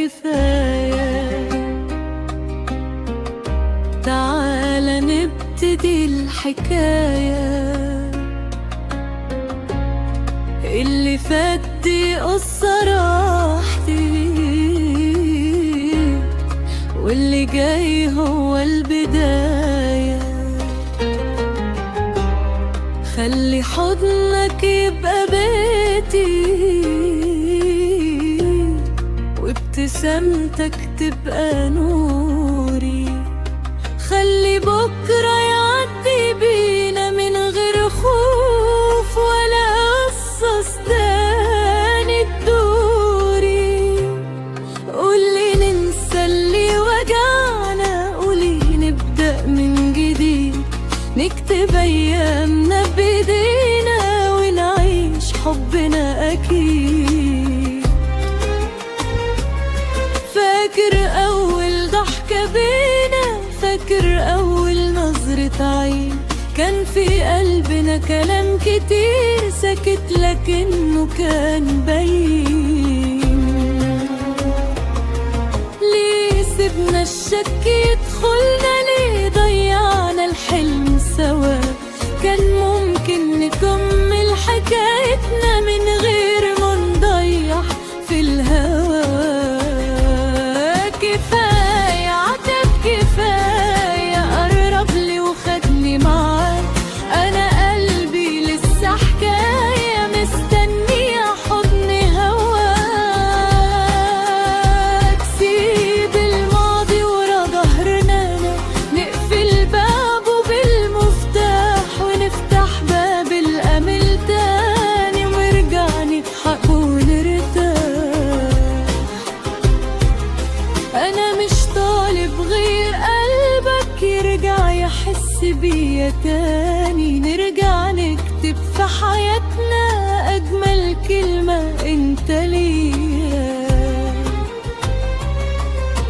كفاية. تعال نبتدي الحكاية، اللي فات دي قصة راحتي، واللي جاي هو البداية. خلي حضنك يبقى بيتي، وابتسامتك تبقى نوري. خلي بكرة يعدي بينا من غير خوف ولا قصص تاني تدوري. قولي ننسى اللي وجعنا، قولي نبدأ من جديد، نكتب أيامنا بإيدينا ونعيش حبنا أكيد. فاكر أول ضحكة بينا، فاكر أول نظرة عين، كان في قلبنا كلام كتير سكت لكنه كان باين. ليه سيبنا الشك يدخلنا، ليه ضيعنا الحلم سوا؟ كان ممكن نكمل حكايتنا من غير ما نضيع في الهوى. كفاية عتب، كفاية قرب لي وخدني معاك. أنا قلبي لسه حكاية مستنية حضن هواك. سيب الماضي ورا ظهرنا، نقفل بابه بالمفتاح ونفتح باب الأمل تاني، ونرجع نضحك ونرتاح. أنا مش طالب غير قلبك يرجع يحس بيا تاني، نرجع نكتب في حياتنا أجمل كلمة انت ليا.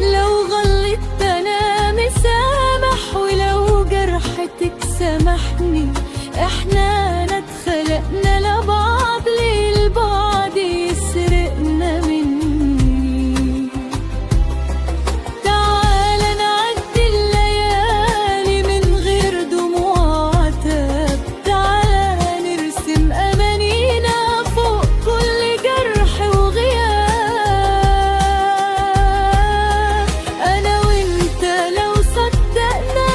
لو غلطت أنا مسامح، ولو جرحتك سامحني. احنا اتخلقنا لبعض، ليه البعض يسرقنا مني؟ تعال نعدي الليالي من غير دموع عتاب. تعال نرسم أمانينا فوق كل جرح وغياب. أنا وإنت لو صدقنا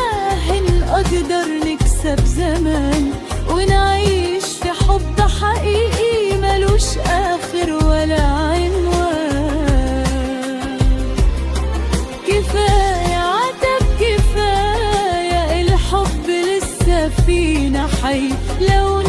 هنقدر نكسب زمان، ونعيش في حب حقيقي ملوش آخر ولا عنوان. كفاية عتب، كفاية الحب لسه فينا حي. لو